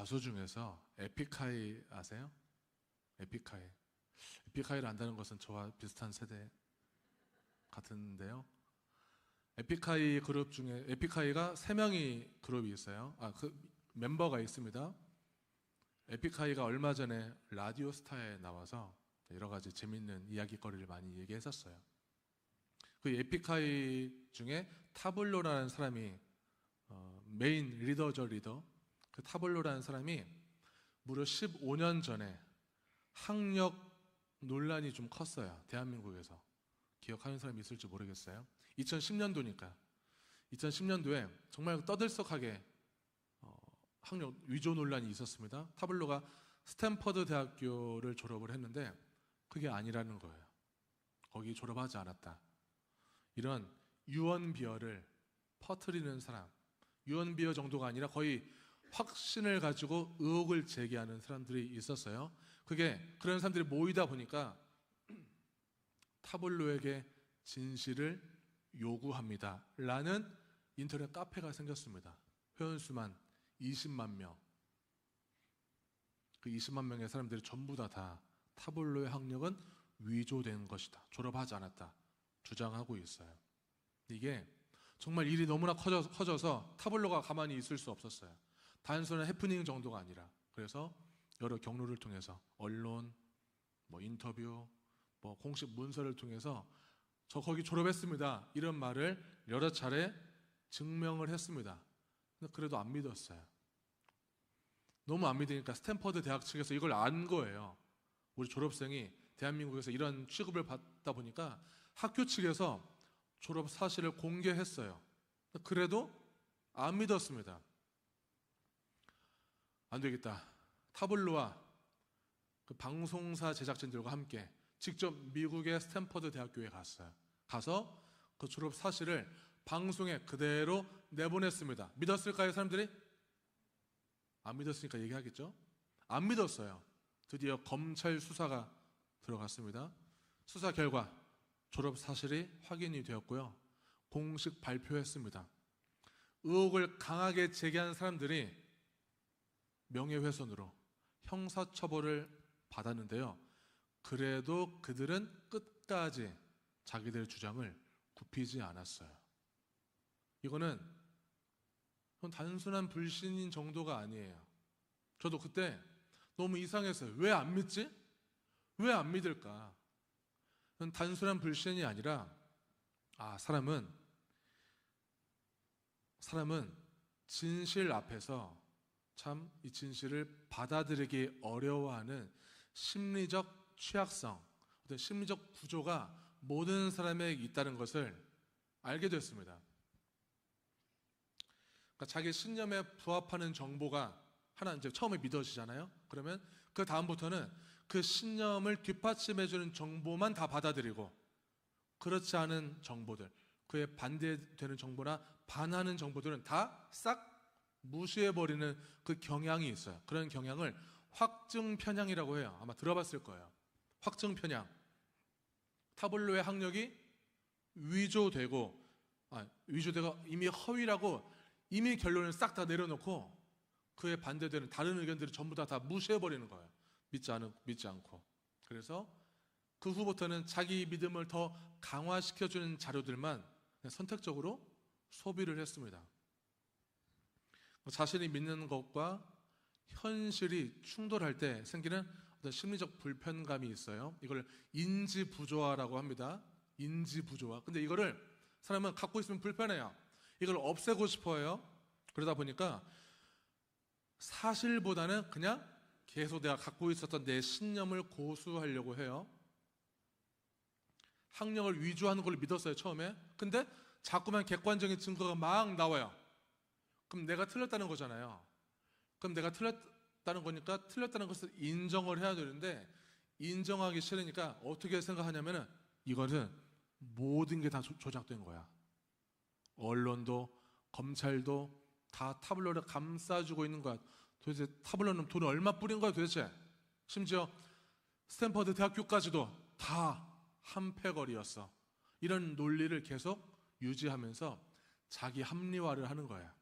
가수 중에서 에픽하이 아세요? 에픽하이. 에픽하이를 안다는 것은 저와 비슷한 세대 같은데요. 에픽하이 그룹 중에 에픽하이가 3명이 그룹이 있어요. 그 멤버가 있습니다. 에픽하이가 얼마 전에 라디오스타에 나와서 여러 가지 재밌는 이야기거리를 많이 얘기했었어요. 그 에픽하이 중에 타블로라는 사람이 메인 리더죠, 리더. 그 타블로라는 사람이 무려 15년 전에 학력 논란이 좀 컸어요. 대한민국에서. 기억하는 사람이 있을지 모르겠어요. 2010년도니까. 2010년도에 정말 떠들썩하게 학력 위조 논란이 있었습니다. 타블로가 스탠퍼드 대학교를 졸업을 했는데 그게 아니라는 거예요. 거기 졸업하지 않았다. 이런 유언비어를 퍼뜨리는 사람, 유언비어 정도가 아니라 거의 확신을 가지고 의혹을 제기하는 사람들이 있었어요. 그런 사람들이 모이다 보니까 타블로에게 진실을 요구합니다 라는 인터넷 카페가 생겼습니다. 회원수만 20만 명. 그 20만 명의 사람들이 전부 다 타블로의 학력은 위조된 것이다, 졸업하지 않았다 주장하고 있어요. 이게 정말 일이 너무나 커져서 타블로가 가만히 있을 수 없었어요. 단순한 해프닝 정도가 아니라. 그래서 여러 경로를 통해서 언론, 인터뷰, 공식 문서를 통해서 저 거기 졸업했습니다 이런 말을 여러 차례 증명을 했습니다. 근데 그래도 안 믿었어요. 너무 안 믿으니까 스탠퍼드 대학 측에서 이걸 안 거예요. 우리 졸업생이 대한민국에서 이런 취급을 받다 보니까 학교 측에서 졸업 사실을 공개했어요. 그래도 안 믿었습니다. 안 되겠다. 타블로와 그 방송사 제작진들과 함께 직접 미국의 스탠퍼드 대학교에 갔어요. 가서 그 졸업 사실을 방송에 그대로 내보냈습니다. 믿었을까요, 사람들이? 안 믿었으니까 얘기하겠죠? 안 믿었어요. 드디어 검찰 수사가 들어갔습니다. 수사 결과 졸업 사실이 확인이 되었고요. 공식 발표했습니다. 의혹을 강하게 제기한 사람들이 명예훼손으로 형사처벌을 받았는데요. 그래도 그들은 끝까지 자기들의 주장을 굽히지 않았어요. 이건 단순한 불신인 정도가 아니에요. 저도 그때 너무 이상했어요. 왜 안 믿지? 왜 안 믿을까? 단순한 불신이 아니라 사람은 진실 앞에서 참 이 진실을 받아들이기 어려워하는 심리적 취약성, 어떤 심리적 구조가 모든 사람에게 있다는 것을 알게 됐습니다. 그러니까 자기 신념에 부합하는 정보가 하나 이제 처음에 믿어지잖아요. 그러면 그 다음부터는 그 신념을 뒷받침해주는 정보만 다 받아들이고, 그렇지 않은 정보들, 그에 반대되는 정보나 반하는 정보들은 다 싹 무시해버리는 그 경향이 있어요. 그런 경향을 확증 편향이라고 해요. 아마 들어봤을 거예요. 확증 편향. 타블로의 학력이 위조되고 이미 허위라고 이미 결론을 싹 다 내려놓고 그에 반대되는 다른 의견들을 전부 다 무시해버리는 거예요. 믿지 않고. 그래서 그 후부터는 자기 믿음을 더 강화시켜주는 자료들만 선택적으로 소비를 했습니다. 자신이 믿는 것과 현실이 충돌할 때 생기는 어떤 심리적 불편감이 있어요. 이걸 인지부조화라고 합니다. 인지부조화. 근데 이거를 사람은 갖고 있으면 불편해요. 이걸 없애고 싶어요. 그러다 보니까 사실보다는 그냥 계속 내가 갖고 있었던 내 신념을 고수하려고 해요. 학력을 위조하는 걸 믿었어요, 처음에. 근데 자꾸만 객관적인 증거가 막 나와요. 그럼 내가 틀렸다는 거잖아요. 그럼 내가 틀렸다는 거니까 틀렸다는 것을 인정을 해야 되는데, 인정하기 싫으니까 어떻게 생각하냐면은 이거는 모든 게 다 조작된 거야. 언론도 검찰도 다 타블로를 감싸주고 있는 거야. 도대체 타블로는 돈을 얼마 뿌린 거야 도대체? 심지어 스탠퍼드 대학교까지도 다 한패거리였어. 이런 논리를 계속 유지하면서 자기 합리화를 하는 거야.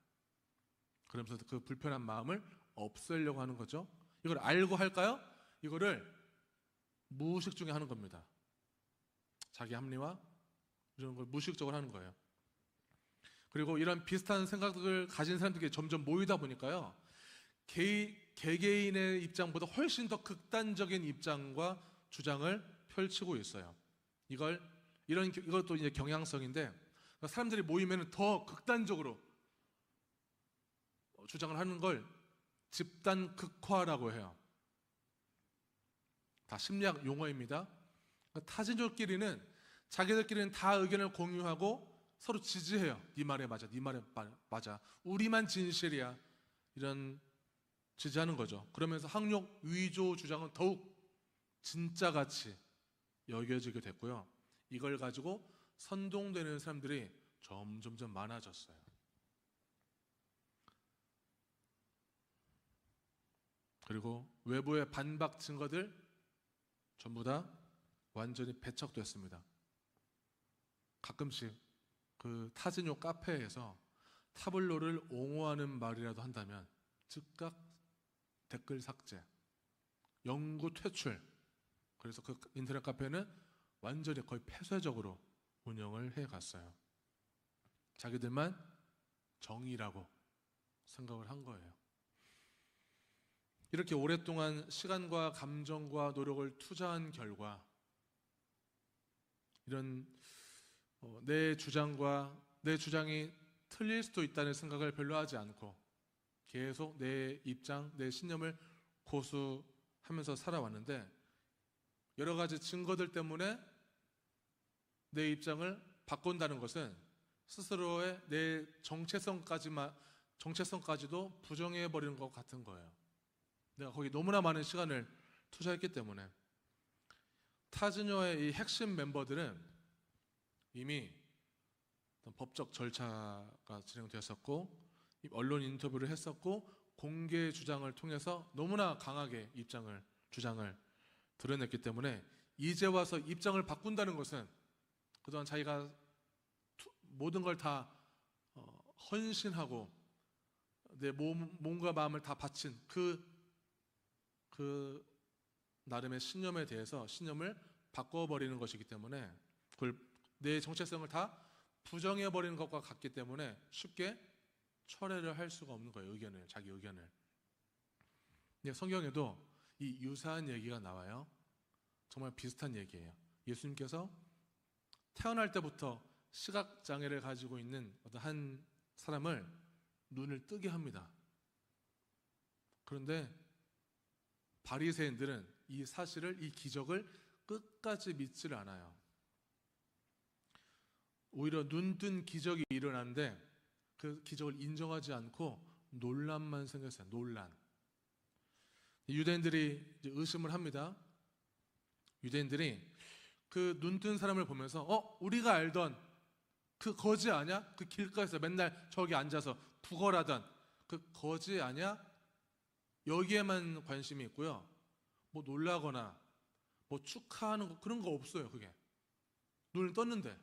그러면서 그 불편한 마음을 없애려고 하는 거죠. 이걸 알고 할까요? 이거를 무의식 중에 하는 겁니다. 자기 합리화 이런 걸 무의식적으로 하는 거예요. 그리고 이런 비슷한 생각을 가진 사람들이 점점 모이다 보니까요, 개개인의 입장보다 훨씬 더 극단적인 입장과 주장을 펼치고 있어요. 이것도 이제 경향성인데, 사람들이 모이면 더 극단적으로 주장을 하는 걸 집단 극화라고 해요. 다 심리학 용어입니다. 타진족끼리는 자기들끼리는 다 의견을 공유하고 서로 지지해요. 네 말에 맞아, 네 말에 맞아, 우리만 진실이야, 이런 지지하는 거죠. 그러면서 학력 위조 주장은 더욱 진짜같이 여겨지게 됐고요. 이걸 가지고 선동되는 사람들이 점점 많아졌어요. 그리고 외부의 반박 증거들 전부 다 완전히 배척됐습니다. 가끔씩 그 타진요 카페에서 타블로를 옹호하는 말이라도 한다면 즉각 댓글 삭제, 영구 퇴출. 그래서 그 인터넷 카페는 완전히 거의 폐쇄적으로 운영을 해갔어요. 자기들만 정의라고 생각을 한 거예요. 이렇게 오랫동안 시간과 감정과 노력을 투자한 결과 이런 내 주장이 틀릴 수도 있다는 생각을 별로 하지 않고 계속 내 입장, 내 신념을 고수하면서 살아왔는데, 여러 가지 증거들 때문에 내 입장을 바꾼다는 것은 스스로의 내 정체성까지도 부정해버리는 것 같은 거예요. 내가 거기 너무나 많은 시간을 투자했기 때문에. 타진요의 이 핵심 멤버들은 이미 법적 절차가 진행되었었고, 언론 인터뷰를 했었고, 공개 주장을 통해서 너무나 강하게 주장을 드러냈기 때문에 이제 와서 입장을 바꾼다는 것은 그동안 자기가 모든 걸 다 헌신하고 내 몸과 마음을 다 바친 그 나름의 신념에 대해서 신념을 바꿔버리는 것이기 때문에, 그걸 내 정체성을 다 부정해버리는 것과 같기 때문에 쉽게 철회를 할 수가 없는 거예요. 자기 의견을. 성경에도 이 유사한 얘기가 나와요. 정말 비슷한 얘기예요. 예수님께서 태어날 때부터 시각장애를 가지고 있는 어떤 한 사람을 눈을 뜨게 합니다. 그런데 바리새인들은 이 사실을, 이 기적을 끝까지 믿지를 않아요. 오히려 눈뜬 기적이 일어났는데 그 기적을 인정하지 않고 논란만 생겼어요. 논란. 유대인들이 이제 의심을 합니다. 유대인들이 그 눈뜬 사람을 보면서 우리가 알던 그 거지 아냐? 그 길가에서 맨날 저기 앉아서 부걸하던 그 거지 아냐? 여기에만 관심이 있고요. 뭐 놀라거나 뭐 축하하는 거 그런 거 없어요. 그게 눈을 떴는데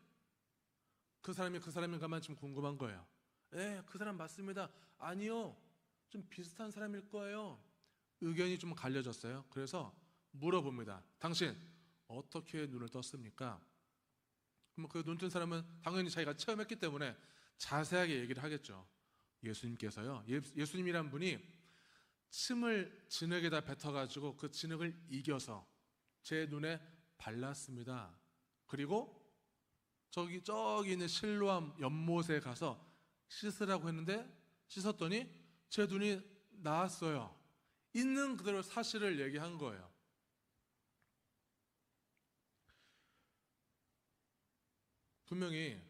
그 사람인가만 좀 궁금한 거예요. 그 사람 맞습니다. 아니요, 좀 비슷한 사람일 거예요. 의견이 좀 갈려졌어요. 그래서 물어봅니다. 당신 어떻게 눈을 떴습니까? 그럼 그 눈뜬 사람은 당연히 자기가 체험했기 때문에 자세하게 얘기를 하겠죠. 예수님께서요, 예수님이란 분이 침을 진흙에다 뱉어가지고 그 진흙을 이겨서 제 눈에 발랐습니다. 그리고 저기 있는 실로암 연못에 가서 씻으라고 했는데 씻었더니 제 눈이 나았어요. 있는 그대로 사실을 얘기한 거예요. 분명히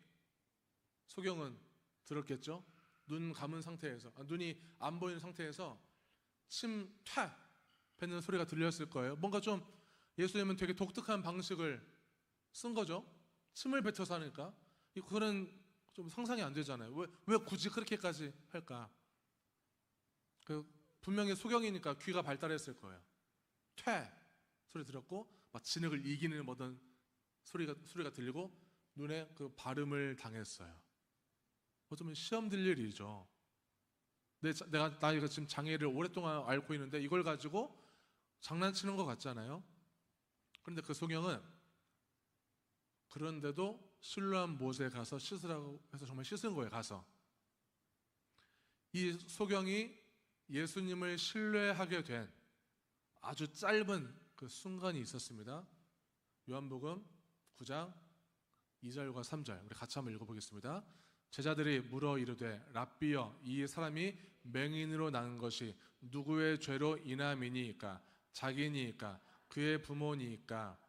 소경은 들었겠죠? 눈 감은 상태에서, 눈이 안 보이는 상태에서 침 탁 뱉는 소리가 들렸을 거예요. 뭔가 좀 예수님은 되게 독특한 방식을 쓴 거죠. 침을 뱉어서 하니까. 그거는 좀 상상이 안 되잖아요. 왜 굳이 그렇게까지 할까? 분명히 소경이니까 귀가 발달했을 거예요. 퇴 소리 들었고 막 진흙을 이기는 어떤 소리가 들리고 눈에 그 발음을 당했어요. 어쩌면 시험 들 일이죠. 내가 지금 장애를 오랫동안 앓고 있는데 이걸 가지고 장난치는 것 같잖아요. 그런데 그 소경은 그런데도 실로암 못에 가서 씻으라고 해서 정말 씻은 거예요. 가서 이 소경이 예수님을 신뢰하게 된 아주 짧은 그 순간이 있었습니다. 요한복음 9장 2절과 3절 우리 같이 한번 읽어보겠습니다. 제자들이 물어 이르되 랍비여 이 사람이 맹인으로 난 것이 누구의 죄로 인함이니이까 자기니이까 그의 부모니이까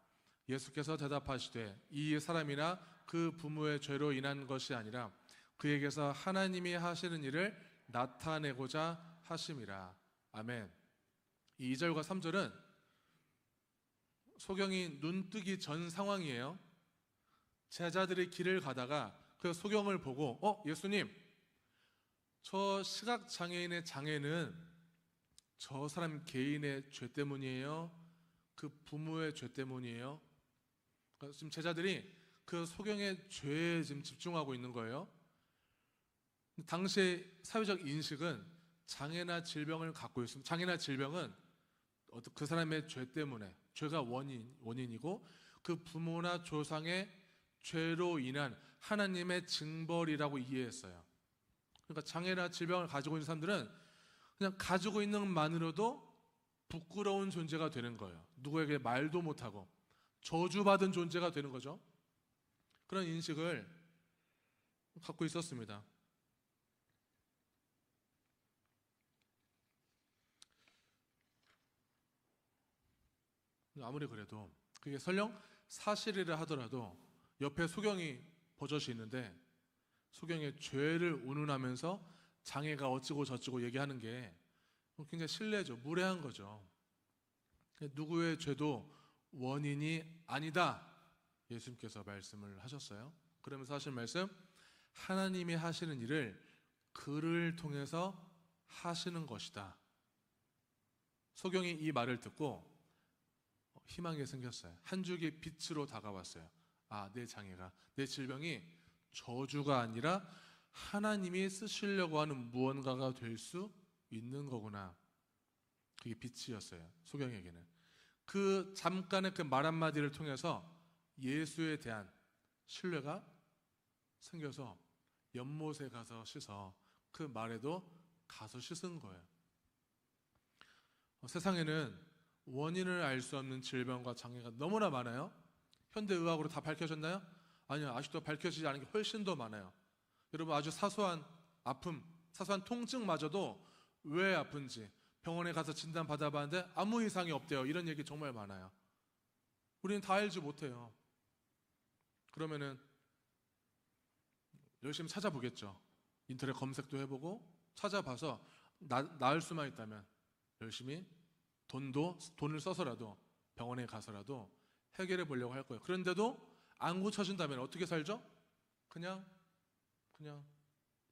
예수께서 대답하시되 이 사람이나 그 부모의 죄로 인한 것이 아니라 그에게서 하나님이 하시는 일을 나타내고자 하심이라. 아멘. 이 2절과 3절은 소경이 눈 뜨기 전 상황이에요. 제자들이 길을 가다가 그 소경을 보고 예수님, 저 시각장애인의 장애는 저 사람 개인의 죄 때문이에요? 그 부모의 죄 때문이에요? 그러니까 지금 제자들이 그 소경의 죄에 지금 집중하고 있는 거예요. 당시의 사회적 인식은 장애나 질병을 갖고 있습니다. 장애나 질병은 그 사람의 죄 때문에, 죄가 원인이고 그 부모나 조상의 죄로 인한 하나님의 징벌이라고 이해했어요. 그러니까 장애나 질병을 가지고 있는 사람들은 그냥 가지고 있는 것만으로도 부끄러운 존재가 되는 거예요. 누구에게 말도 못하고 저주받은 존재가 되는 거죠. 그런 인식을 갖고 있었습니다. 아무리 그래도 그게 설령 사실이라 하더라도 옆에 소경이 버젓이 있는데 소경의 죄를 운운하면서 장애가 어찌고 저찌고 얘기하는 게 굉장히 실례죠. 무례한 거죠. 누구의 죄도 원인이 아니다. 예수님께서 말씀을 하셨어요. 그러면서 하신 말씀, 하나님이 하시는 일을 그를 통해서 하시는 것이다. 소경이 이 말을 듣고 희망이 생겼어요. 한 줄기 빛으로 다가왔어요. 내 장애가, 내 질병이 저주가 아니라 하나님이 쓰시려고 하는 무언가가 될 수 있는 거구나. 그게 빛이었어요. 소경에게는. 그 잠깐의 그 말 한마디를 통해서 예수에 대한 신뢰가 생겨서 연못에 가서 씻어 그 말에도 가서 씻은 거예요. 세상에는 원인을 알 수 없는 질병과 장애가 너무나 많아요. 현대의학으로 다 밝혀졌나요? 아니요. 아직도 밝혀지지 않은 게 훨씬 더 많아요. 여러분 아주 사소한 아픔, 사소한 통증마저도 왜 아픈지 병원에 가서 진단 받아봤는데 아무 이상이 없대요. 이런 얘기 정말 많아요. 우리는 다 알지 못해요. 그러면은 열심히 찾아보겠죠. 인터넷 검색도 해보고 찾아봐서 나을 수만 있다면 열심히 돈을 써서라도 병원에 가서라도 해결해 보려고 할 거예요. 그런데도 안 고쳐진다면 어떻게 살죠? 그냥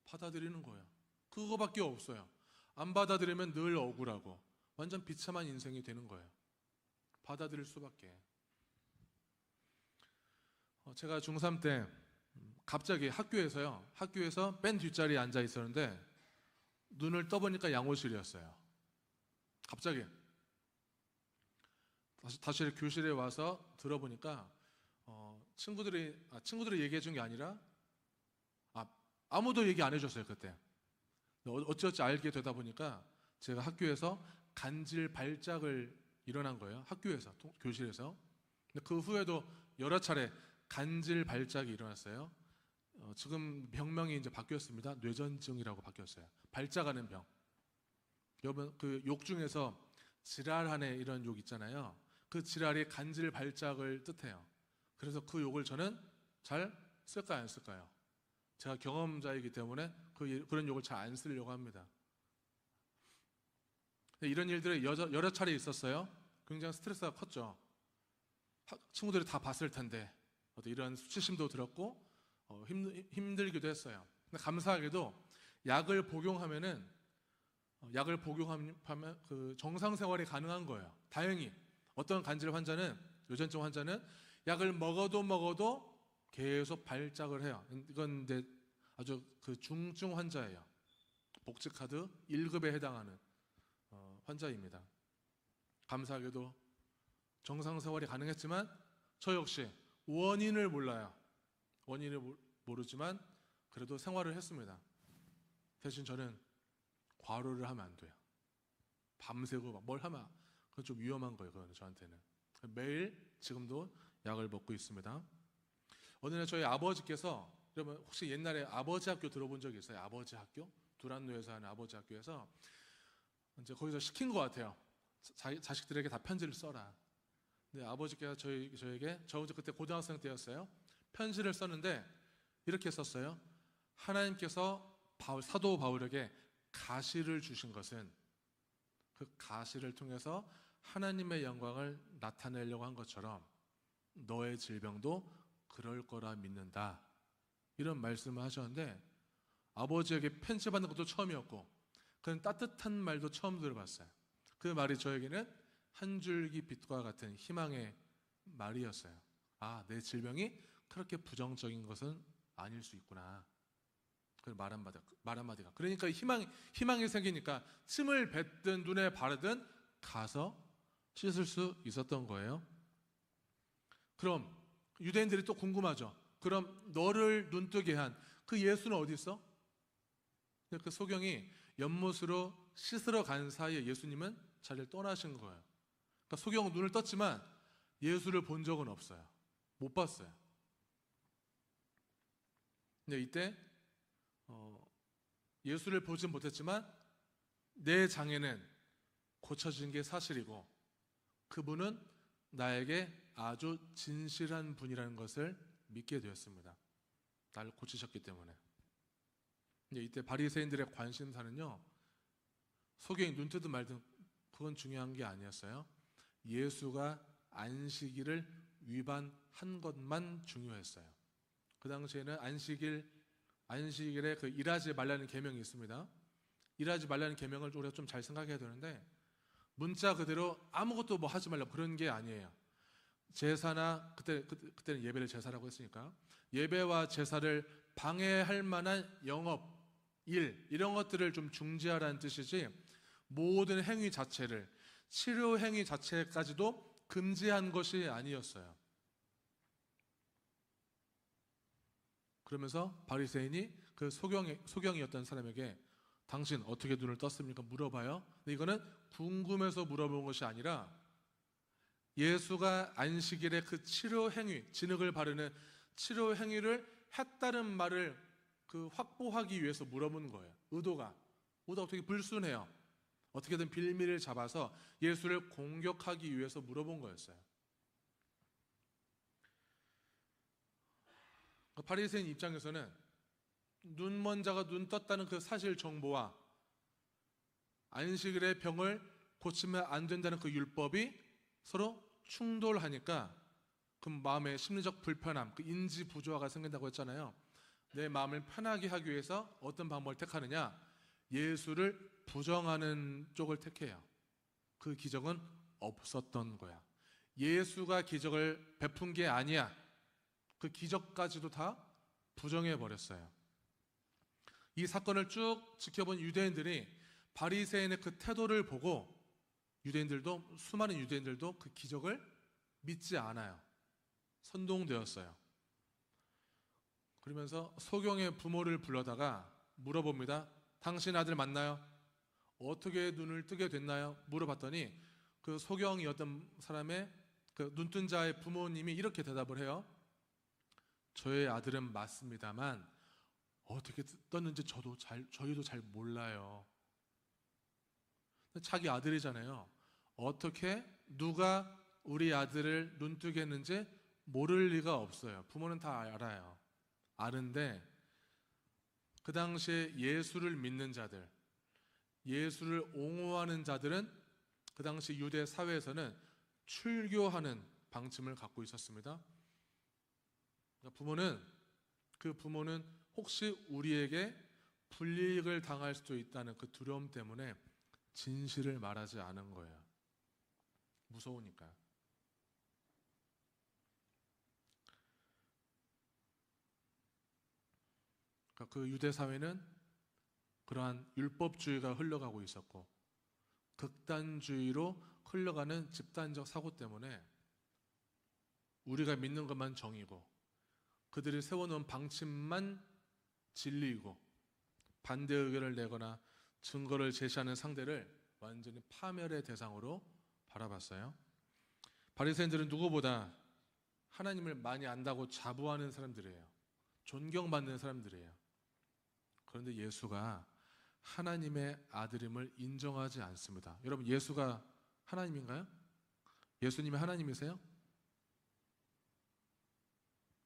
받아들이는 거예요. 그거밖에 없어요. 안 받아들이면 늘 억울하고 완전 비참한 인생이 되는 거예요. 받아들일 수밖에. 제가 중3 때 갑자기 학교에서 맨 뒷자리에 앉아 있었는데 눈을 떠보니까 양호실이었어요. 갑자기 다시 교실에 와서 들어보니까 친구들이 얘기해 준 게 아니라 아무도 얘기 안 해줬어요. 그때 어찌어찌 알게 되다 보니까 제가 학교에서 간질 발작을 일어난 거예요. 학교에서 교실에서. 근데 그 후에도 여러 차례 간질 발작이 일어났어요. 지금 병명이 이제 바뀌었습니다. 뇌전증이라고 바뀌었어요. 발작하는 병. 여러분 그 욕 중에서 지랄하네 이런 욕 있잖아요. 그 지랄이 간질 발작을 뜻해요. 그래서 그 욕을 저는 잘 쓸까요, 안 쓸까요? 제가 경험자이기 때문에 그런 욕을 잘 안 쓰려고 합니다. 이런 일들이 여러 차례 있었어요. 굉장히 스트레스가 컸죠. 친구들이 다 봤을 텐데 이런 수치심도 들었고 힘들기도 했어요. 근데 감사하게도 약을 복용하면 그 정상 생활이 가능한 거예요. 다행히 어떤 간질 환자는 뇌전증 환자는 약을 먹어도 계속 발작을 해요. 이건 근데 아주 그 중증 환자예요. 복지카드 1급에 해당하는 환자입니다. 감사하게도 정상생활이 가능했지만 저 역시 원인을 몰라요. 원인을 모르지만 그래도 생활을 했습니다. 대신 저는 과로를 하면 안 돼요. 밤새고 막 뭘 하면 그건 좀 위험한 거예요. 그건 저한테는. 매일 지금도 약을 먹고 있습니다. 어느 날 저희 아버지께서, 여러분 혹시 옛날에 아버지 학교 들어본 적이 있어요? 아버지 학교? 두란노에서 하는 아버지 학교에서 이제 거기서 시킨 것 같아요. 자식들에게 다 편지를 써라. 근데 아버지께서 저에게, 저 그때 고등학생 때였어요. 편지를 썼는데 이렇게 썼어요. 하나님께서 사도 바울에게 가시를 주신 것은 그 가시를 통해서 하나님의 영광을 나타내려고 한 것처럼 너의 질병도 그럴 거라 믿는다. 이런 말씀을 하셨는데 아버지에게 편지 받는 것도 처음이었고 그런 따뜻한 말도 처음 들어봤어요. 그 말이 저에게는 한 줄기 빛과 같은 희망의 말이었어요. 아, 내 질병이 그렇게 부정적인 것은 아닐 수 있구나. 그 말 한마디가. 그러니까 희망이 생기니까 침을 뱉든 눈에 바르든 가서 씻을 수 있었던 거예요. 그럼 유대인들이 또 궁금하죠. 그럼 너를 눈뜨게 한 그 예수는 어디 있어? 그 소경이 연못으로 씻으러 간 사이에 예수님은 자리를 떠나신 거예요. 그러니까 소경은 눈을 떴지만 예수를 본 적은 없어요. 못 봤어요. 근데 이때 예수를 보진 못했지만 내 장애는 고쳐진 게 사실이고 그분은 나에게 아주 진실한 분이라는 것을 믿게 되었습니다. 나를 고치셨기 때문에. 근데 이때 바리새인들의 관심사는요, 소경이 눈 뜨든 말든 그건 중요한 게 아니었어요. 예수가 안식일을 위반한 것만 중요했어요. 그 당시에는 안식일에 그 일하지 말라는 계명이 있습니다. 일하지 말라는 계명을 우리가 좀 잘 생각해야 되는데 문자 그대로 아무것도 뭐 하지 말라 그런 게 아니에요. 제사나 그때는 예배를 제사라고 했으니까 예배와 제사를 방해할 만한 영업, 일 이런 것들을 좀 중지하라는 뜻이지 모든 행위 자체를 치료 행위 자체까지도 금지한 것이 아니었어요. 그러면서 바리새인이 그 소경이었던 사람에게 당신 어떻게 눈을 떴습니까? 물어봐요. 근데 이거는 궁금해서 물어본 것이 아니라 예수가 안식일에 그 치료 행위, 진흙을 바르는 치료 행위를 했다는 말을 확보하기 위해서 물어본 거예요. 의도가 되게 불순해요. 어떻게든 빌미를 잡아서 예수를 공격하기 위해서 물어본 거였어요. 바리새인 입장에서는 눈먼 자가 눈 떴다는 그 사실 정보와 안식일의 병을 고치면 안 된다는 그 율법이 서로 충돌하니까 그 마음의 심리적 불편함, 그 인지 부조화가 생긴다고 했잖아요. 내 마음을 편하게 하기 위해서 어떤 방법을 택하느냐? 예수를 부정하는 쪽을 택해요. 그 기적은 없었던 거야. 예수가 기적을 베푼 게 아니야. 그 기적까지도 다 부정해 버렸어요. 이 사건을 쭉 지켜본 유대인들이 바리새인의 그 태도를 보고 수많은 유대인들도 그 기적을 믿지 않아요. 선동되었어요. 그러면서 소경의 부모를 불러다가 물어봅니다. 당신 아들 맞나요? 어떻게 눈을 뜨게 됐나요? 물어봤더니 그 소경이었던 사람의 그 눈뜬 자의 부모님이 이렇게 대답을 해요. 저의 아들은 맞습니다만 어떻게 떴는지 저희도 잘 몰라요. 자기 아들이잖아요. 어떻게 누가 우리 아들을 눈뜨게 했는지 모를 리가 없어요. 부모는 다 알아요. 아는데 그 당시에 예수를 믿는 자들, 예수를 옹호하는 자들은 그 당시 유대 사회에서는 출교하는 방침을 갖고 있었습니다. 그 부모는 혹시 우리에게 불이익을 당할 수도 있다는 그 두려움 때문에 진실을 말하지 않은 거예요. 무서우니까. 그 유대 사회는 그러한 율법주의가 흘러가고 있었고 극단주의로 흘러가는 집단적 사고 때문에 우리가 믿는 것만 정이고 그들이 세워놓은 방침만 진리이고 반대 의견을 내거나 증거를 제시하는 상대를 완전히 파멸의 대상으로 바라봤어요. 바리새인들은 누구보다 하나님을 많이 안다고 자부하는 사람들이에요. 존경받는 사람들이에요. 그런데 예수가 하나님의 아들임을 인정하지 않습니다. 여러분, 예수가 하나님인가요? 예수님이 하나님이세요?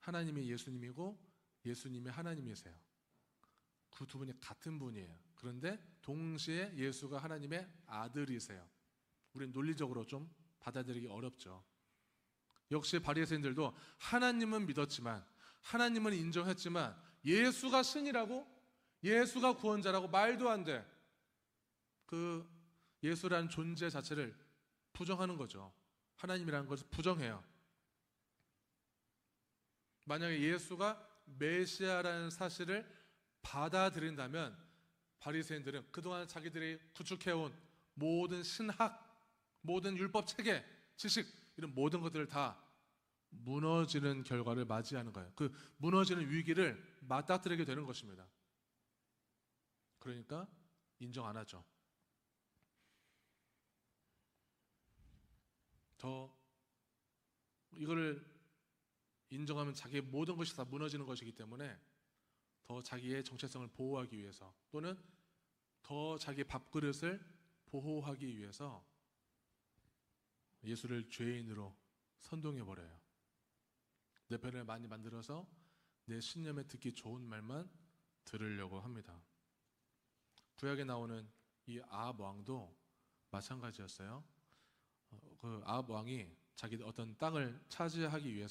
하나님이 예수님이고 예수님이 하나님이세요. 그 두 분이 같은 분이에요. 그런데 동시에 예수가 하나님의 아들이세요. 우리는 논리적으로 좀 받아들이기 어렵죠. 역시 바리새인들도 하나님은 믿었지만, 하나님은 인정했지만 예수가 신이라고, 예수가 구원자라고 말도 안 돼. 그 예수라는 존재 자체를 부정하는 거죠. 하나님이라는 것을 부정해요. 만약에 예수가 메시아라는 사실을 받아들인다면 바리새인들은 그동안 자기들이 구축해온 모든 신학, 모든 율법 체계, 지식, 이런 모든 것들을 다 무너지는 결과를 맞이하는 거예요. 그 무너지는 위기를 맞닥뜨리게 되는 것입니다. 그러니까 인정 안 하죠. 더 이거를 인정하면 자기의 모든 것이 다 무너지는 것이기 때문에 더 자기의 정체성을 보호하기 위해서, 또는 더 자기의 밥그릇을 보호하기 위해서 예수를 죄인으로 선동해버려요. 내 편을 많이 만들어서 내 신념에 듣기 좋은 말만 들으려고 합니다. 구약에 나오는 이 아합 왕도 마찬가지였어요. 그 아합 왕이 자기 어떤 땅을 차지하기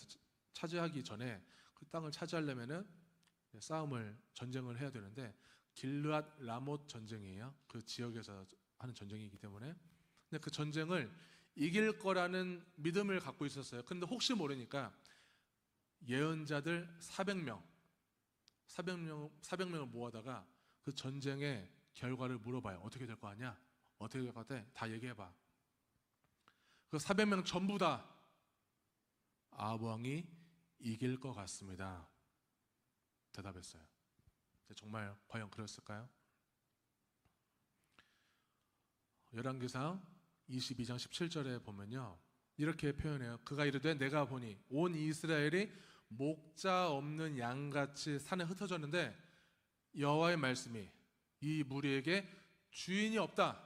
전에 그 땅을 차지하려면은 전쟁을 해야 되는데, 길르앗 라못 전쟁이에요. 그 지역에서 하는 전쟁이기 때문에. 근데 그 전쟁을 이길 거라는 믿음을 갖고 있었어요. 근데 혹시 모르니까 예언자들 400명을 모아다가 그 전쟁의 결과를 물어봐요. 어떻게 될 거 아니야? 어떻게 될 것 같아? 다 얘기해봐. 그 400명 전부 다 아합 왕이 이길 것 같습니다. 대답했어요. 정말 과연 그랬을까요? 열왕기상 22장 17절에 보면요, 이렇게 표현해요. 그가 이르되 내가 보니 온 이스라엘이 목자 없는 양같이 산에 흩어졌는데 여호와의 말씀이 이 무리에게 주인이 없다.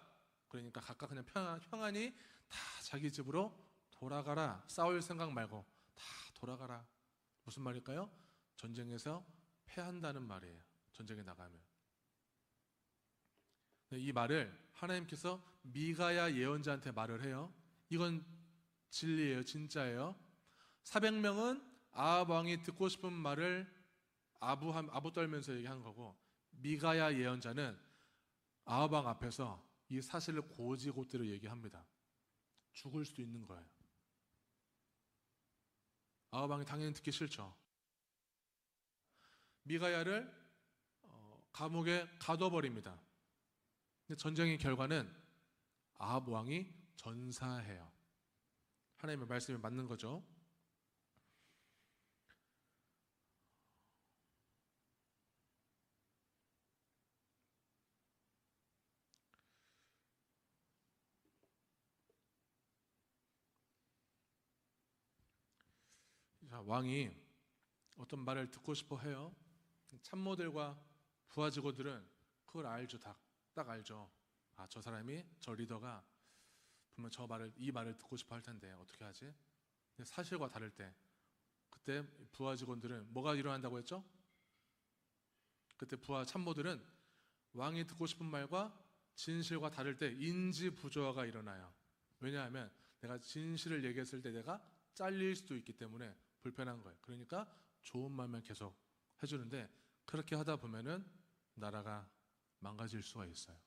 그러니까 각각 그냥 평안히 다 자기 집으로 돌아가라. 싸울 생각 말고 다 돌아가라. 무슨 말일까요? 전쟁에서 패한다는 말이에요. 전쟁에 나가면. 이 말을 하나님께서 미가야 예언자한테 말을 해요. 이건 진리예요. 진짜예요. 400명은 아합 왕이 듣고 싶은 말을 아부 떨면서 얘기한 거고, 미가야 예언자는 아합 왕 앞에서 이 사실을 고지고대로 얘기합니다. 죽을 수도 있는 거예요. 아합 왕이 당연히 듣기 싫죠. 미가야를 감옥에 가둬버립니다. 근데 전쟁의 결과는 아합 왕이 전사해요. 하나님의 말씀에 맞는 거죠. 자, 왕이 어떤 말을 듣고 싶어 해요. 참모들과 부하 직원들은 그걸 알죠. 딱 알죠. 아, 저 사람이, 저 리더가 분명 이 말을 듣고 싶어 할 텐데 어떻게 하지? 근데 사실과 다를 때, 그때 부하 직원들은 뭐가 일어난다고 했죠? 그때 부하 참모들은 왕이 듣고 싶은 말과 진실과 다를 때 인지부조화가 일어나요. 왜냐하면 내가 진실을 얘기했을 때 내가 잘릴 수도 있기 때문에 불편한 거예요. 그러니까 좋은 말만 계속 해주는데, 그렇게 하다 보면은 나라가 망가질 수가 있어요.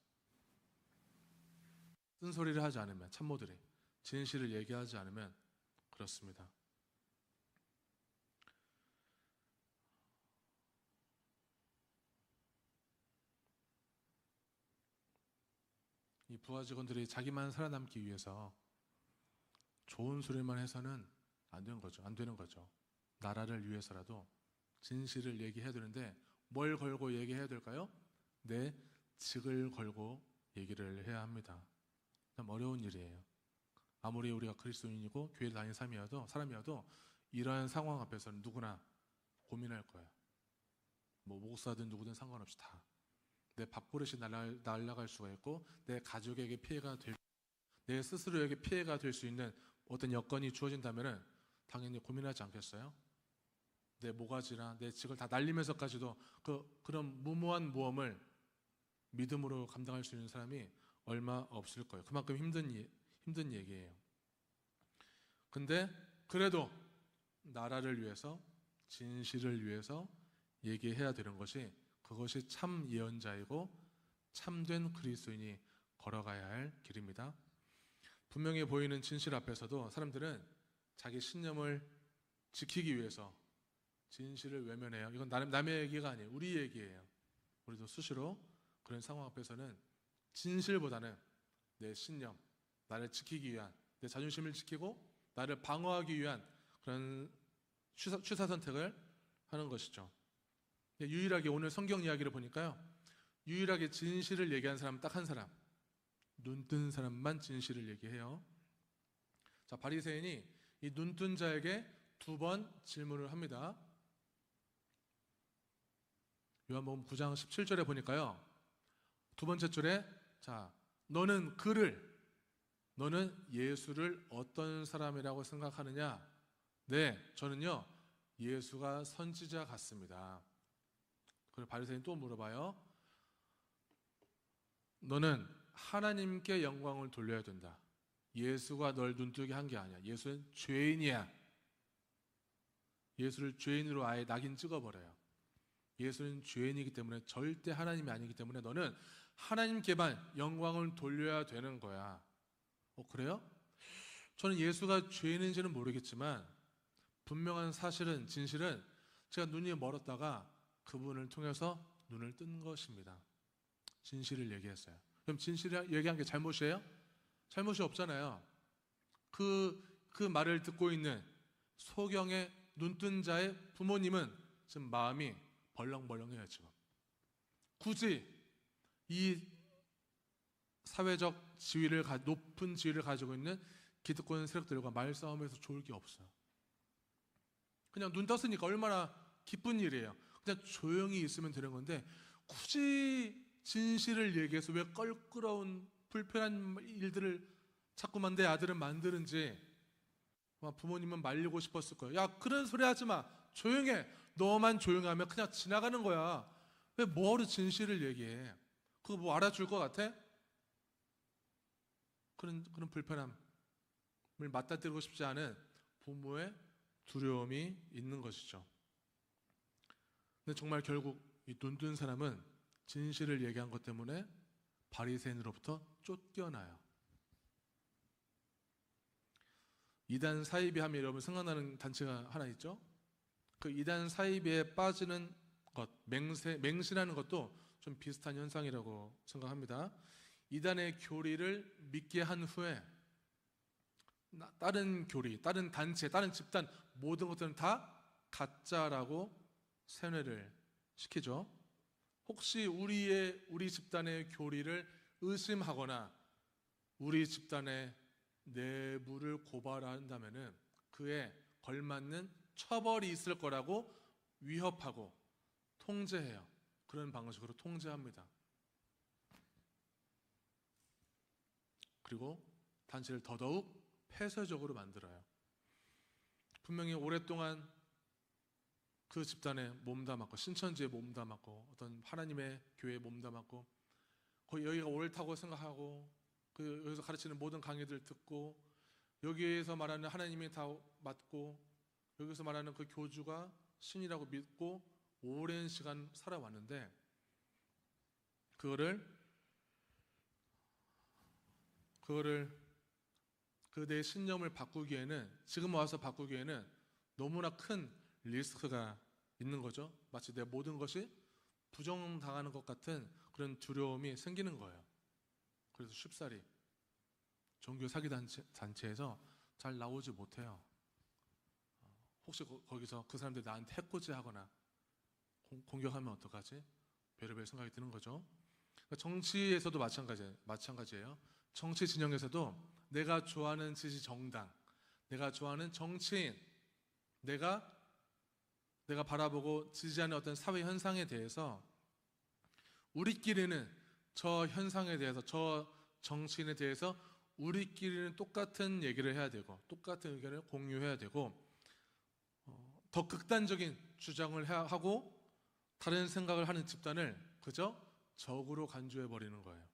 쓴소리를 하지 않으면, 참모들이 진실을 얘기하지 않으면 그렇습니다. 부하 직원들이 자기만 살아남기 위해서 좋은 소리만 해서는 안 되는 거죠. 안 되는 거죠. 나라를 위해서라도 진실을 얘기해야 되는데 뭘 걸고 얘기해야 될까요? 내 직을 걸고 얘기를 해야 합니다. 참 어려운 일이에요. 아무리 우리가 그리스도인이고 교회를 다니는 사람이어도 이러한 상황 앞에서는 누구나 고민할 거예요. 뭐 목사든 누구든 상관없이 다. 내 밥그릇이 날아갈 수가 있고 내 가족에게 피해가 될, 내 스스로에게 피해가 될 수 있는 어떤 여건이 주어진다면 당연히 고민하지 않겠어요? 내 모가지나 내 직을 다 날리면서까지도 그런 무모한 모험을 믿음으로 감당할 수 있는 사람이 얼마 없을 거예요. 그만큼 힘든 얘기예요. 근데 그래도 나라를 위해서 진실을 위해서 얘기해야 되는 것이 그것이 참 예언자이고 참된 그리스도인이 걸어가야 할 길입니다. 분명히 보이는 진실 앞에서도 사람들은 자기 신념을 지키기 위해서 진실을 외면해요. 이건 남의 얘기가 아니에요. 우리 얘기예요. 우리도 수시로 그런 상황 앞에서는 진실보다는 내 신념, 나를 지키기 위한, 내 자존심을 지키고 나를 방어하기 위한 그런 취사 선택을 하는 것이죠. 유일하게 오늘 성경 이야기를 보니까요, 유일하게 진실을 얘기한 사람은 딱 한 사람, 눈뜬 사람만 진실을 얘기해요. 자, 바리새인이 이 눈뜬 자에게 2번 질문을 합니다. 요한복음 9장 17절에 보니까요, 2번째 줄에 자, 너는 예수를 어떤 사람이라고 생각하느냐? 네, 저는요 예수가 선지자 같습니다. 그리고 바리새인이 또 물어봐요. 너는 하나님께 영광을 돌려야 된다. 예수가 널 눈뜨게 한 게 아니야. 예수는 죄인이야. 예수를 죄인으로 아예 낙인 찍어버려요. 예수는 죄인이기 때문에 절대 하나님이 아니기 때문에 너는 하나님께만 영광을 돌려야 되는 거야. 그래요? 저는 예수가 죄인인지는 모르겠지만 분명한 사실은, 진실은 제가 눈이 멀었다가 그분을 통해서 눈을 뜬 것입니다. 진실을 얘기했어요. 그럼 진실을 얘기한 게 잘못이에요? 잘못이 없잖아요. 그 말을 듣고 있는 소경의 눈뜬 자의 부모님은 지금 마음이 벌렁벌렁해요. 지금 굳이 이 사회적 지위를 높은 지위를 가지고 있는 기득권 세력들과 말싸움에서 좋을 게 없어요. 그냥 눈 떴으니까 얼마나 기쁜 일이에요. 그냥 조용히 있으면 되는 건데 굳이 진실을 얘기해서 왜 껄끄러운 불편한 일들을 자꾸만 내 아들은 만드는지 부모님은 말리고 싶었을 거예요. 야, 그런 소리 하지 마. 조용해. 너만 조용하면 그냥 지나가는 거야. 왜 뭐하러 진실을 얘기해? 그거 뭐 알아줄 것 같아? 그런 불편함을 맞닥뜨리고 싶지 않은 부모의 두려움이 있는 것이죠. 근데 정말 결국 이 눈뜬 사람은 진실을 얘기한 것 때문에 바리새인으로부터 쫓겨나요. 이단 사이비 하면 여러분 생각나는 단체가 하나 있죠? 그 이단 사이비에 빠지는 것, 맹신하는 것도 좀 비슷한 현상이라고 생각합니다. 이단의 교리를 믿게 한 후에 다른 교리, 다른 단체, 다른 집단 모든 것들은 다 가짜라고 세뇌를 시키죠. 혹시 우리 집단의 교리를 의심하거나 우리 집단의 내부를 고발한다면은 그에 걸맞는 처벌이 있을 거라고 위협하고 통제해요. 그런 방식으로 통제합니다. 그리고 단체를 더더욱 폐쇄적으로 만들어요. 분명히 오랫동안 그 집단에 몸담았고 신천지에 몸담았고 어떤 하나님의 교회에 몸담았고 거의 여기가 옳다고 생각하고 여기서 가르치는 모든 강의들 듣고 여기에서 말하는 하나님이 다 맞고 여기서 말하는 그 교주가 신이라고 믿고 오랜 시간 살아왔는데 그거를 그 내 신념을 바꾸기에는 지금 와서 바꾸기에는 너무나 큰 리스크가 있는 거죠. 마치 내 모든 것이 부정당하는 것 같은 그런 두려움이 생기는 거예요. 그래서 쉽사리 종교 사기 단체에서 잘 나오지 못해요. 혹시 거기서 그 사람들이 나한테 해코지하거나 공격하면 어떡하지? 별의별 생각이 드는 거죠. 그러니까 정치에서도 마찬가지예요. 정치 진영에서도 내가 좋아하는 지지 정당, 내가 좋아하는 정치인, 내가 바라보고 지지하는 어떤 사회 현상에 대해서 우리끼리는 저 현상에 대해서, 저 정치인에 대해서 우리끼리는 똑같은 얘기를 해야 되고 똑같은 의견을 공유해야 되고 더 극단적인 주장을 하고 다른 생각을 하는 집단을 그저 적으로 간주해 버리는 거예요.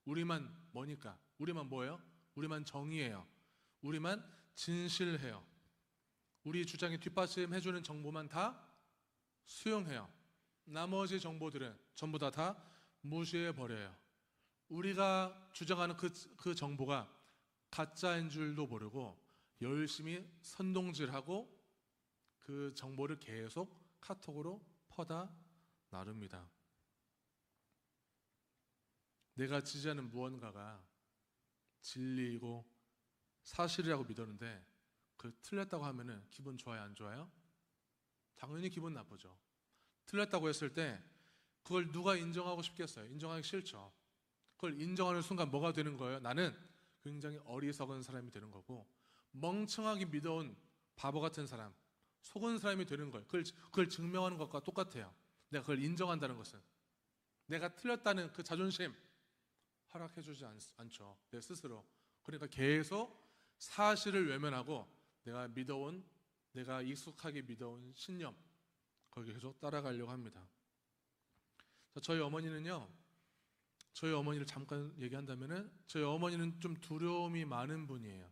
우리만 뭐니까? 우리만 뭐예요? 우리만 정의해요. 우리만 진실해요. 우리 주장에 뒷받침해주는 정보만 다 수용해요. 나머지 정보들은 전부 다 무시해 버려요. 우리가 주장하는 그 정보가 가짜인 줄도 모르고 열심히 선동질하고 그 정보를 계속 카톡으로 퍼다 나릅니다. 내가 지지하는 무언가가 진리이고 사실이라고 믿었는데 그 틀렸다고 하면은 기분 좋아요, 안 좋아요? 당연히 기분 나쁘죠. 틀렸다고 했을 때 그걸 누가 인정하고 싶겠어요? 인정하기 싫죠. 그걸 인정하는 순간 뭐가 되는 거예요? 나는 굉장히 어리석은 사람이 되는 거고 멍청하게 믿어온 바보 같은 사람, 속은 사람이 되는 거예요. 그걸 증명하는 것과 똑같아요. 내가 그걸 인정한다는 것은 내가 틀렸다는 그 자존심 허락해주지 않죠. 내 스스로. 그러니까 계속 사실을 외면하고 내가 익숙하게 믿어온 신념 거기에 계속 따라가려고 합니다. 저희 어머니는요, 저희 어머니를 잠깐 얘기한다면은 저희 어머니는 좀 두려움이 많은 분이에요.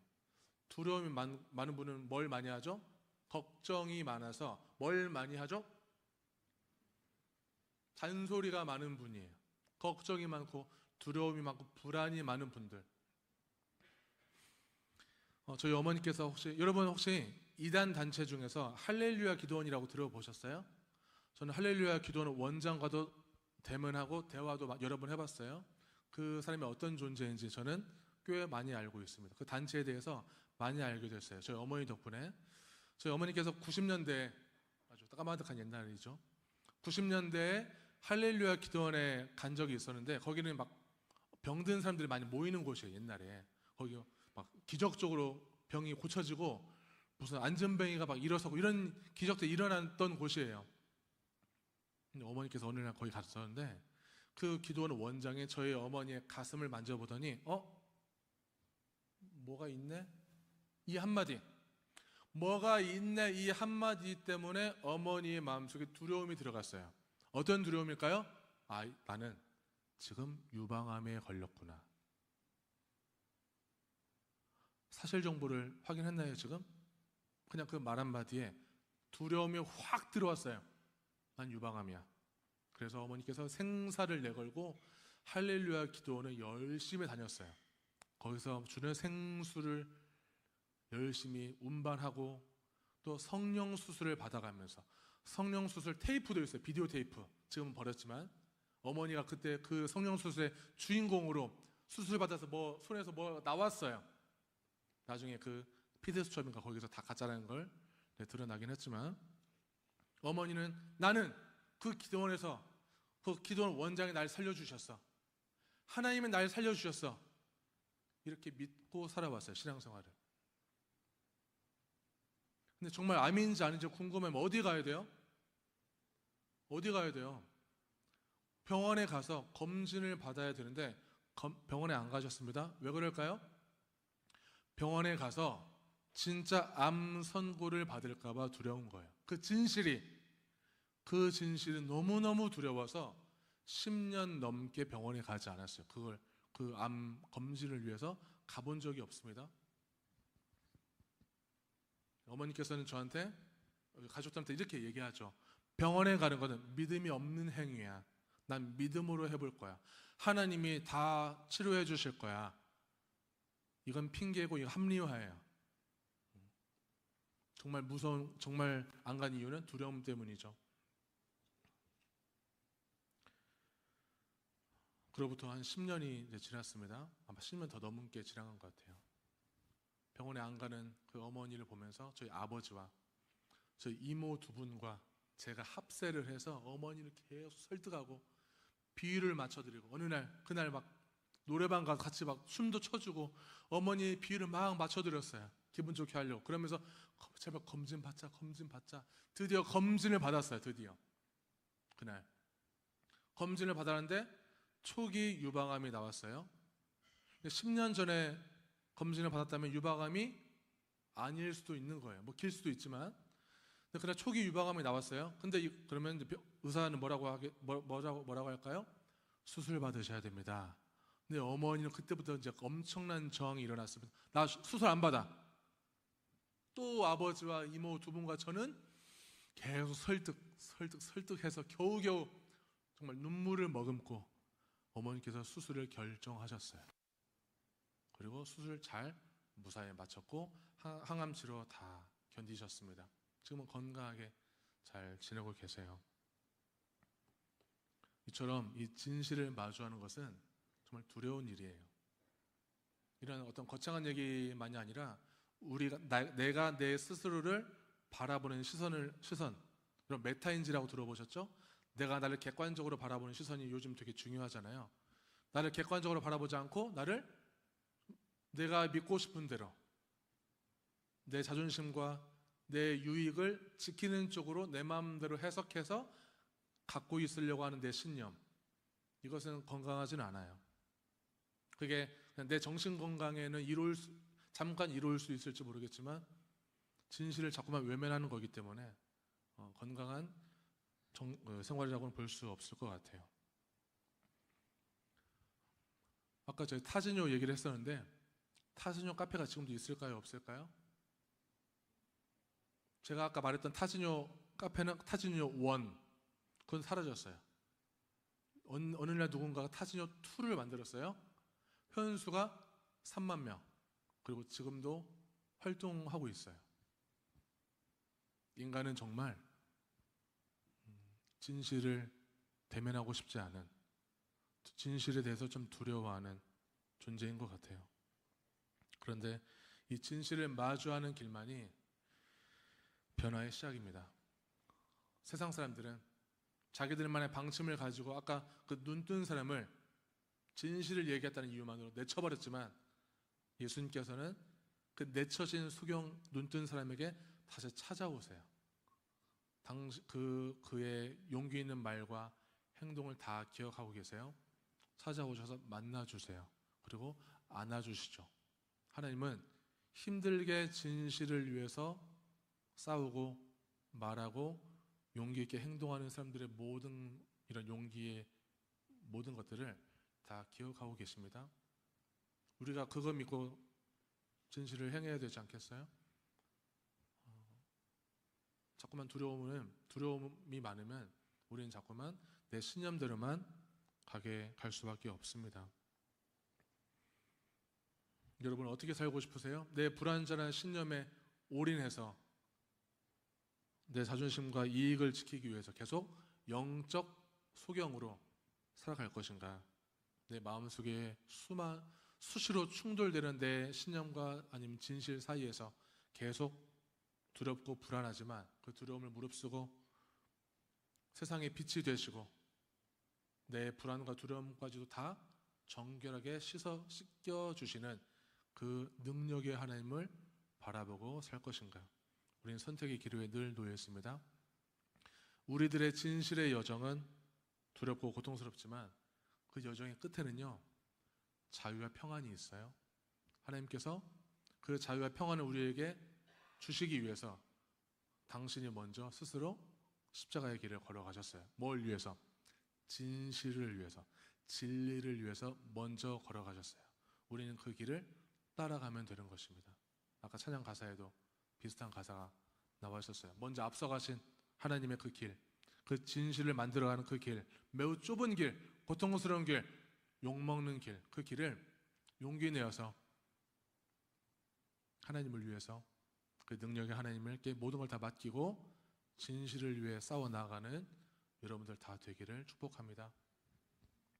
두려움이 많은 분은 뭘 많이 하죠? 걱정이 많아서 뭘 많이 하죠? 잔소리가 많은 분이에요. 걱정이 많고 두려움이 많고 불안이 많은 분들. 저희 어머니께서 여러분 혹시 이단 단체 중에서 할렐루야 기도원이라고 들어보셨어요? 저는 할렐루야 기도원 원장과도 대면하고 대화도 여러 번 해봤어요. 그 사람이 어떤 존재인지 저는 꽤 많이 알고 있습니다. 그 단체에 대해서 많이 알게 됐어요. 저희 어머니 덕분에. 저희 어머니께서 90년대 아주 까마득한 옛날이죠. 90년대에 할렐루야 기도원에 간 적이 있었는데 거기는 막 병든 사람들이 많이 모이는 곳이에요. 옛날에 거기 막 기적적으로 병이 고쳐지고 무슨 안전뱅이가 막 일어서고 이런 기적들이 일어났던 곳이에요. 근데 어머니께서 어느 날 거기 갔었는데 그 기도원 원장이 저희 어머니의 가슴을 만져보더니 뭐가 있네? 이 한마디 뭐가 있네 이 한마디 때문에 어머니의 마음속에 두려움이 들어갔어요. 어떤 두려움일까요? 나는 지금 유방암에 걸렸구나. 사실 정보를 확인했나요 지금? 그냥 그 말 한마디에 두려움이 확 들어왔어요. 난 유방암이야. 그래서 어머니께서 생사를 내걸고 할렐루야 기도원을 열심히 다녔어요. 거기서 주는 생수를 열심히 운반하고 또 성령 수술을 받아가면서 성령 수술 테이프도 있어요. 비디오 테이프. 지금은 버렸지만 어머니가 그때 그 성령 수술의 주인공으로 수술 받아서 손에서 뭐 나왔어요. 나중에 그 피드스첩인가 거기서 다 가짜라는 걸 드러나긴 했지만 어머니는 나는 그 기도원에서 그 기도원 원장이 날 살려주셨어. 하나님이 날 살려주셨어. 이렇게 믿고 살아왔어요. 신앙생활을. 근데 정말 암인지 아닌지 궁금하면 어디 가야 돼요? 어디 가야 돼요? 병원에 가서 검진을 받아야 되는데 병원에 안 가셨습니다. 왜 그럴까요? 병원에 가서 진짜 암 선고를 받을까 봐 두려운 거예요. 그 진실이 너무너무 두려워서 10년 넘게 병원에 가지 않았어요. 그 암 검진을 위해서 가본 적이 없습니다. 어머니께서는 저한테 가족들한테 이렇게 얘기하죠. 병원에 가는 것은 믿음이 없는 행위야. 난 믿음으로 해볼 거야. 하나님이 다 치료해 주실 거야. 이건 핑계고 이거 합리화예요. 정말 안 간 이유는 두려움 때문이죠. 그로부터 한 10년이 이제 지났습니다. 아마 10년 더 넘게 지나간 것 같아요. 병원에 안 가는 그 어머니를 보면서 저희 아버지와 저희 이모 두 분과 제가 합세를 해서 어머니를 계속 설득하고 비유를 맞춰드리고, 어느 날 그날 막 노래방 가서 같이 막 춤도 춰주고 어머니 비유를 막 맞춰드렸어요. 기분 좋게 하려고. 그러면서 제발 검진 받자, 검진 받자. 드디어 검진을 받았어요. 드디어 그날 검진을 받았는데 초기 유방암이 나왔어요. 10년 전에 검진을 받았다면 유방암이 아닐 수도 있는 거예요. 뭐 길 수도 있지만. 근데 그날 초기 유방암이 나왔어요. 근데 그러면 이제 의사는 뭐라고 할까요? 수술 받으셔야 됩니다. 근데 어머니는 그때부터 이제 엄청난 저항이 일어났습니다. 나 수술 안 받아. 또 아버지와 이모 두 분과 저는 계속 설득해서 겨우겨우 정말 눈물을 머금고 어머니께서 수술을 결정하셨어요. 그리고 수술 잘 무사히 마쳤고 항암 치료 다 견디셨습니다. 지금은 건강하게 잘 지내고 계세요. 이처럼 이 진실을 마주하는 것은 정말 두려운 일이에요. 이런 어떤 거창한 얘기만이 아니라 내가 내 스스로를 바라보는 시선, 이런 메타인지라고 들어보셨죠? 내가 나를 객관적으로 바라보는 시선이 요즘 되게 중요하잖아요. 나를 객관적으로 바라보지 않고 내가 믿고 싶은 대로 내 자존심과 내 유익을 지키는 쪽으로 내 마음대로 해석해서 갖고 있으려고 하는 내 신념, 이것은 건강하진 않아요. 그게 내 정신 건강에는 잠깐 이로울 수 있을지 모르겠지만 진실을 자꾸만 외면하는 거기 때문에 건강한 생활이라고는 볼 수 없을 것 같아요. 아까 저희 타진요 얘기를 했었는데 타진요 카페가 지금도 있을까요? 없을까요? 제가 아까 말했던 타진요 카페는 타진요 1, 그건 사라졌어요. 어느 날 누군가가 타진요 2를 만들었어요. 회원수가 3만 명. 그리고 지금도 활동하고 있어요. 인간은 정말 진실을 대면하고 싶지 않은, 진실에 대해서 좀 두려워하는 존재인 것 같아요. 그런데 이 진실을 마주하는 길만이 변화의 시작입니다. 세상 사람들은 자기들만의 방침을 가지고 아까 그 눈뜬 사람을 진실을 얘기했다는 이유만으로 내쳐버렸지만 예수님께서는 그 내쳐진 눈뜬 사람에게 다시 찾아오세요. 그의 용기 있는 말과 행동을 다 기억하고 계세요. 찾아오셔서 만나주세요. 그리고 안아주시죠. 하나님은 힘들게 진실을 위해서 싸우고 말하고 용기 있게 행동하는 사람들의 모든 이런 용기의 모든 것들을 다 기억하고 계십니다. 우리가 그거 믿고 진실을 행해야 되지 않겠어요? 자꾸만 두려움이 많으면 우리는 자꾸만 내 신념대로만 갈 수밖에 없습니다. 여러분 어떻게 살고 싶으세요? 내 불완전한 신념에 올인해서 내 자존심과 이익을 지키기 위해서 계속 영적 소경으로 살아갈 것인가? 내 마음속에 수시로 충돌되는 내 신념과 아니면 진실 사이에서 계속 두렵고 불안하지만 그 두려움을 무릅쓰고 세상의 빛이 되시고 내 불안과 두려움까지도 다 정결하게 씻겨주시는 그 능력의 하나님을 바라보고 살 것인가? 우리는 선택의 기로에 늘 놓여 있습니다. 우리들의 진실의 여정은 두렵고 고통스럽지만 그 여정의 끝에는요, 자유와 평안이 있어요. 하나님께서 그 자유와 평안을 우리에게 주시기 위해서 당신이 먼저 스스로 십자가의 길을 걸어가셨어요. 뭘 위해서? 진실을 위해서, 진리를 위해서 먼저 걸어가셨어요. 우리는 그 길을 따라가면 되는 것입니다. 아까 찬양 가사에도 비슷한 가사가 나와 있었어요. 먼저 앞서가신 하나님의 그 길, 그 진실을 만들어가는 그 길, 매우 좁은 길, 고통스러운 길, 욕먹는 길, 그 길을 용기 내어서 하나님을 위해서 그 능력의 하나님께 모든 걸 다 맡기고 진실을 위해 싸워 나가는 여러분들 다 되기를 축복합니다.